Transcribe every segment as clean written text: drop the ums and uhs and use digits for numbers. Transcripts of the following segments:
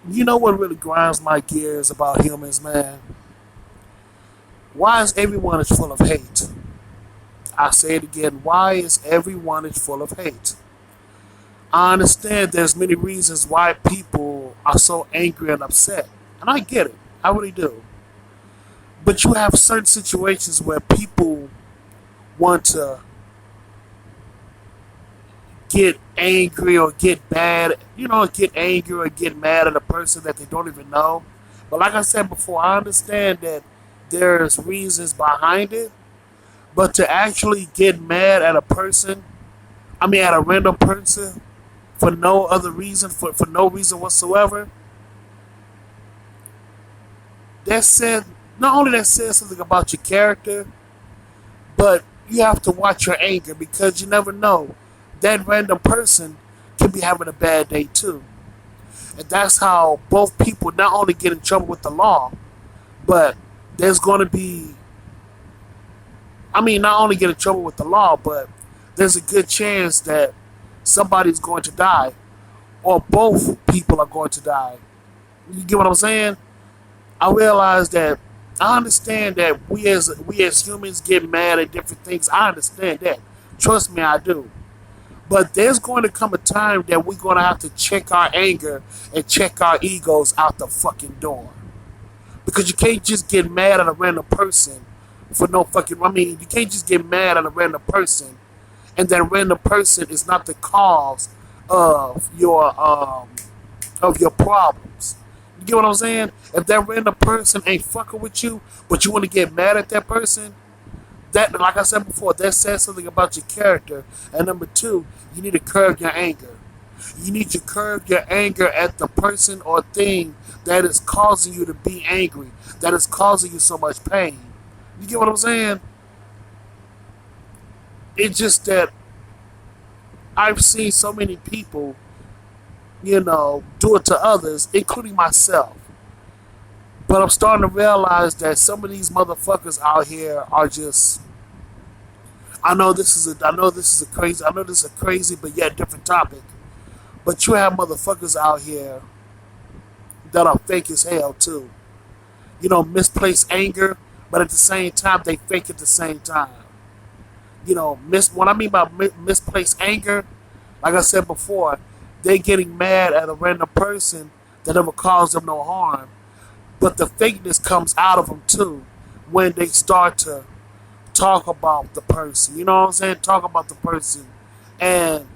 You know what really grinds my gears about humans, man? Why is everyone is full of hate? I say it again. Why is everyone is full of hate? I understand there's many reasons why people are so angry and upset, and I get it. I really do. But you have certain situations where people want to get angry or get mad, get angry or get mad at a person that they don't even know. But like I said before, I understand that there's reasons behind it, but to actually get mad at a person, at a random person, for no other reason, for no reason whatsoever, that said, not only that says something about your character, but you have to watch your anger because you never know. That random person can be having a bad day too. And that's how both people not only get in trouble with the law, but there's going to be, not only get in trouble with the law, but there's a good chance that somebody's going to die or both people are going to die. You get what I'm saying? I realize that I understand that we as humans get mad at different things. I understand that. Trust me, I do. But there's going to come a time that we're going to have to check our anger and check our egos out the fucking door. Because you can't just get mad at a random person for no fucking. You can't just get mad at a random person, and that random person is not the cause of your problems. You get what I'm saying? If that random person ain't fucking with you, but you want to get mad at that person, that, like I said before, that says something about your character. And number two, you need to curb your anger. You need to curb your anger at the person or thing that is causing you to be angry, that is causing you so much pain. You get what I'm saying? It's just that I've seen so many people, do it to others, including myself. But I'm starting to realize that some of these motherfuckers out here are just. I know this is a crazy but yet different topic. But you have motherfuckers out here that are fake as hell too. Misplaced anger, but at the same time they fake at the same time. What I mean by misplaced anger, like I said before, they're getting mad at a random person that never caused them no harm. But the fakeness comes out of them too when they start to talk about the person. You know what I'm saying? Talk about the person and,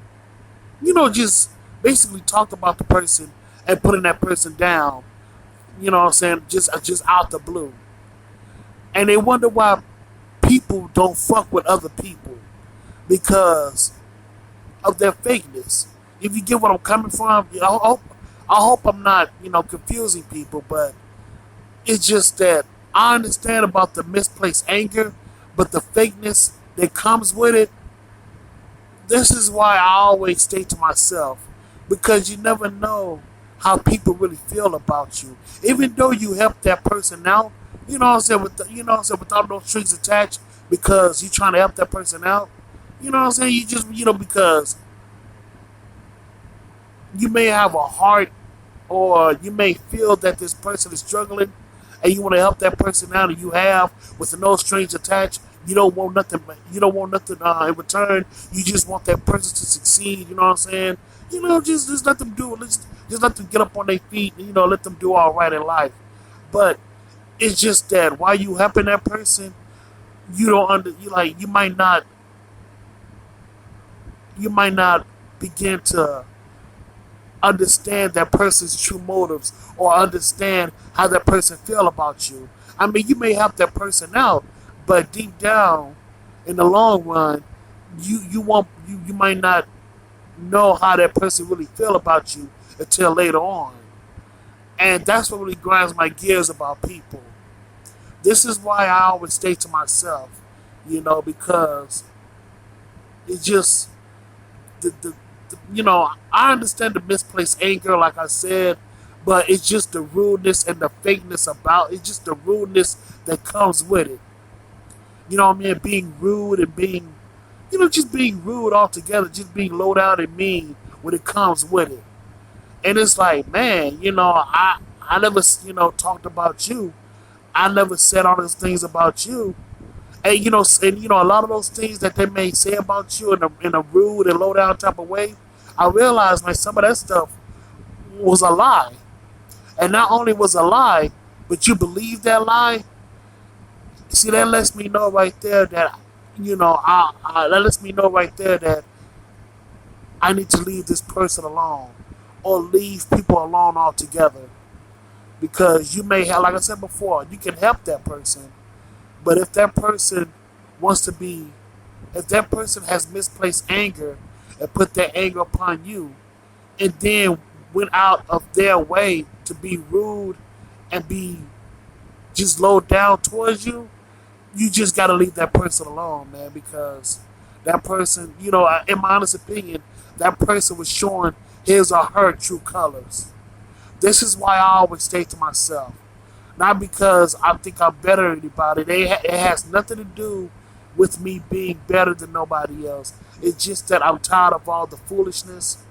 just basically talk about the person and putting that person down. You know what I'm saying? Just out the blue. And they wonder why people don't fuck with other people because of their fakeness. If you get what I'm coming from, I hope I'm not, confusing people, but it's just that I understand about the misplaced anger, but the fakeness that comes with it, this is why I always stay to myself. Because you never know how people really feel about you. Even though you help that person out, without no strings attached, because you're trying to help that person out, you just, because you may have a heart or you may feel that this person is struggling and you want to help that person out and you have with no strings attached. You don't want nothing. You don't want nothing in return. You just want that person to succeed. You know what I'm saying? Just let them do it. Just let them get up on their feet. And, let them do all right in life. But it's just that while you helping that person, you don't you might not. You might not begin to understand that person's true motives or understand how that person feel about you. You may help that person out, but deep down, in the long run, you might not know how that person really feel about you until later on. And that's what really grinds my gears about people. This is why I always stay to myself, because it just I understand the misplaced anger, like I said, but it's just the rudeness and the fakeness about it's just the rudeness that comes with it. Being rude and being, just being rude altogether, just being low down and mean when it comes with it. And it's like, man, I never, talked about you. I never said all those things about you. And a lot of those things that they may say about you in a rude and low down type of way, I realized, man, some of that stuff was a lie. And not only was a lie, but you believe that lie. See, that lets me know right there that, that lets me know right there that I need to leave this person alone, or leave people alone altogether. Because you may have, like I said before, you can help that person, but if that person wants to be, if that person has misplaced anger and put that anger upon you, and then went out of their way to be rude and be just low down towards you, you just got to leave that person alone, man, because that person, in my honest opinion, that person was showing his or her true colors. This is why I always stay to myself. Not because I think I'm better than anybody. It has nothing to do with me being better than nobody else. It's just that I'm tired of all the foolishness.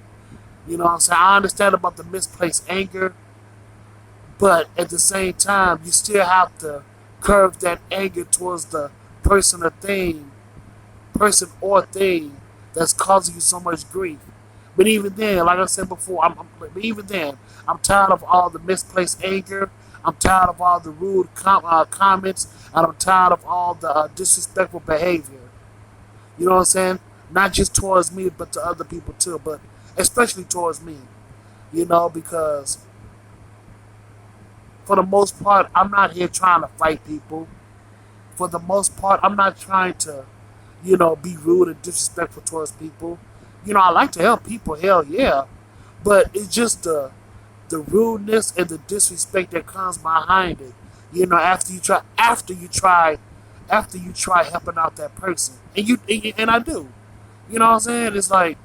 You know what I'm saying? I understand about the misplaced anger, but at the same time, you still have to curve that anger towards the person or thing, person or thing that's causing you so much grief. But even then, like I said before, but even then, I'm tired of all the misplaced anger. I'm tired of all the rude comments, and I'm tired of all the disrespectful behavior. You know what I'm saying? Not just towards me, but to other people too, but especially towards me. Because for the most part, I'm not here trying to fight people. For the most part, I'm not trying to, be rude and disrespectful towards people. I like to help people, hell yeah. But it's just the rudeness and the disrespect that comes behind it. After you try helping out that person. And I do. You know what I'm saying? It's like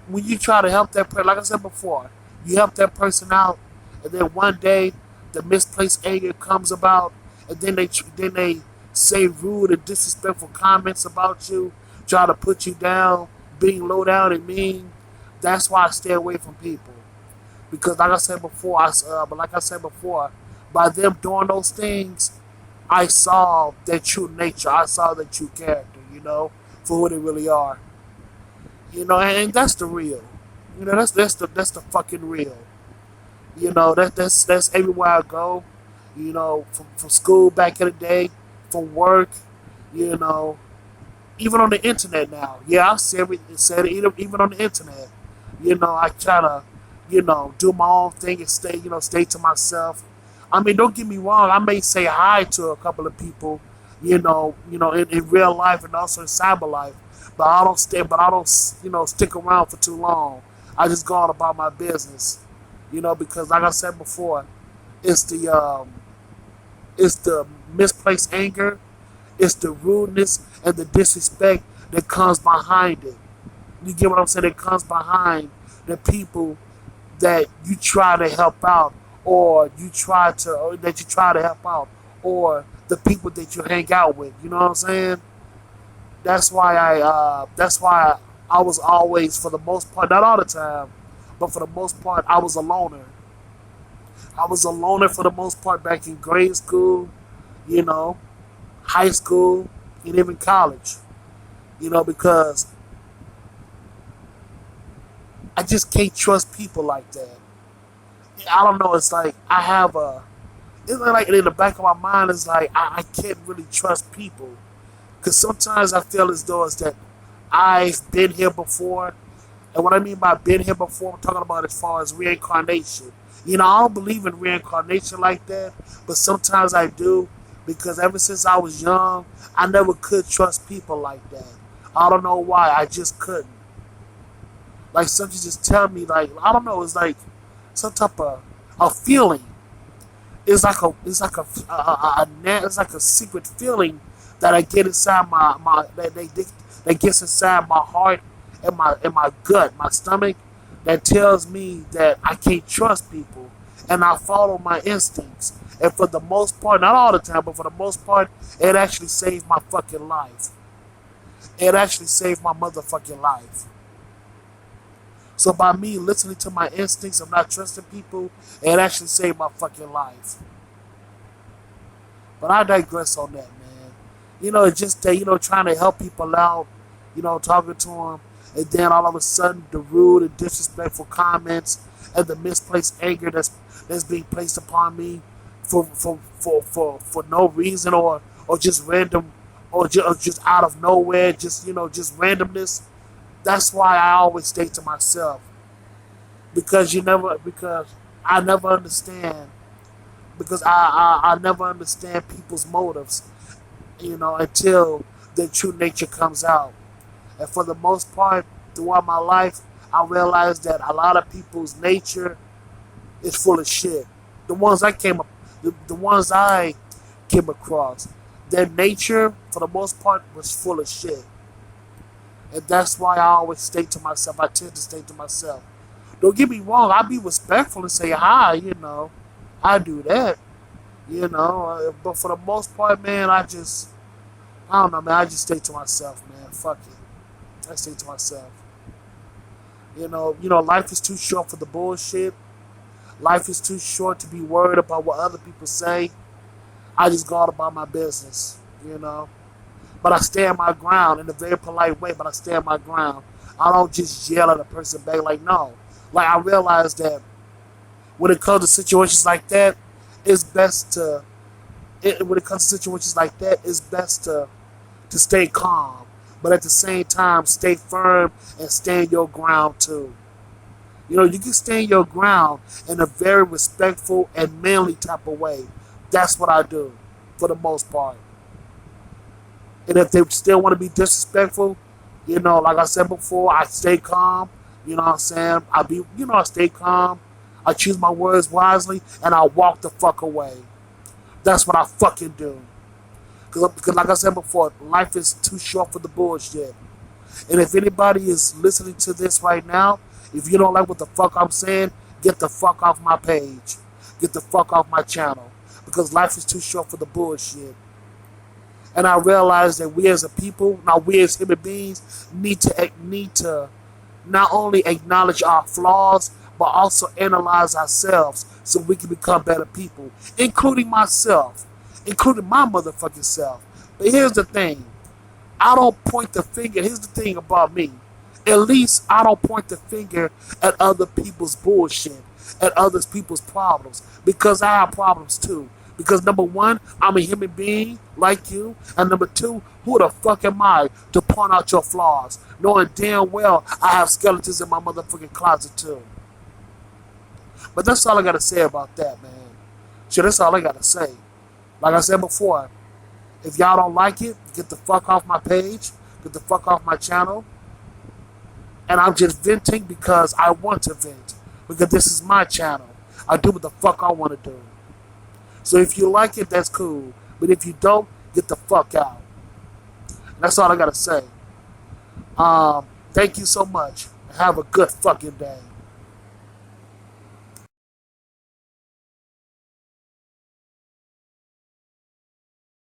when you try to help that person, like I said before, you help that person out, and then one day the misplaced anger comes about, and then they say rude and disrespectful comments about you, try to put you down, being low down and mean. That's why I stay away from people, because like I said before, by them doing those things, I saw their true nature. I saw their true character. For who they really are. And that's the real. That's the fucking real. That's everywhere I go. From school back in the day, from work. You know, even on the internet now. Yeah, I said it even on the internet. I try to, do my own thing and stay to myself. I mean, don't get me wrong. I may say hi to a couple of people, in real life and also in cyber life. But I don't stay. But I don't, stick around for too long. I just go on about my business, because like I said before, it's the misplaced anger, it's the rudeness and the disrespect that comes behind it. You get what I'm saying? It comes behind the people that you try to help out, or that you try to help out, or the people that you hang out with. You know what I'm saying? That's why I was always, for the most part, not all the time, but for the most part, I was a loner. I was a loner for the most part back in grade school, you know, high school, and even college. Because I just can't trust people like that. I don't know. It's like it's like in the back of my mind, it's like I can't really trust people. Because sometimes I feel as though it's that I've been here before. And what I mean by been here before, I'm talking about as far as reincarnation. I don't believe in reincarnation like that, but sometimes I do. Because ever since I was young, I never could trust people like that. I don't know why. I just couldn't. Like something just tell me, like, I don't know. It's like some type of a feeling. It's like a secret feeling that I get inside that gets inside my heart and my gut, my stomach, that tells me that I can't trust people, and I follow my instincts. And for the most part, not all the time, but for the most part, it actually saved my fucking life. It actually saved my motherfucking life. So by me listening to my instincts of not trusting people, it actually saved my fucking life. But I digress on that, man. It's just that, trying to help people out, talking to them, and then all of a sudden the rude and disrespectful comments and the misplaced anger that's being placed upon me for no reason or just random or just out of nowhere, just randomness. That's why I always stay to myself because I never understand I never understand people's motives, until their true nature comes out. And for the most part, throughout my life, I realized that a lot of people's nature is full of shit. The ones I came up, the ones I came across, their nature, for the most part, was full of shit. And that's why I always stay to myself. I tend to stay to myself. Don't get me wrong, I be respectful and say hi. I do that, but for the most part, man, I don't know, man, I just stay to myself, man. Fuck it. I stay to myself. Life is too short for the bullshit. Life is too short to be worried about what other people say. I just go out about my business. But I stand my ground in a very polite way, but I stand my ground. I don't just yell at a person back, like, no. Like, I realize that when it comes to situations like that, it's best to, when it comes to situations like that, it's best to stay calm. But at the same time, stay firm and stand your ground too. You can stand your ground in a very respectful and manly type of way. That's what I do, for the most part. And if they still want to be disrespectful, like I said before, I stay calm. You know what I'm saying? I stay calm. I choose my words wisely, and I walk the fuck away. That's what I fucking do. Because like I said before, life is too short for the bullshit. And if anybody is listening to this right now, if you don't like what the fuck I'm saying, get the fuck off my page. Get the fuck off my channel. Because life is too short for the bullshit. And I realize that we as a people, now we as human beings, need to not only acknowledge our flaws, but also analyze ourselves so we can become better people, including myself, including my motherfucking self. But here's the thing. I don't point the finger. Here's the thing about me. At least I don't point the finger at other people's bullshit, at other people's problems, because I have problems too. Because number one, I'm a human being like you, and number two, who the fuck am I to point out your flaws, knowing damn well I have skeletons in my motherfucking closet too. But that's all I gotta say about that, man. Shit, that's all I gotta say. Like I said before, if y'all don't like it, get the fuck off my page, get the fuck off my channel. And I'm just venting because I want to vent. Because this is my channel. I do what the fuck I want to do. So if you like it, that's cool. But if you don't, get the fuck out. And that's all I gotta say. Thank you so much. Have a good fucking day.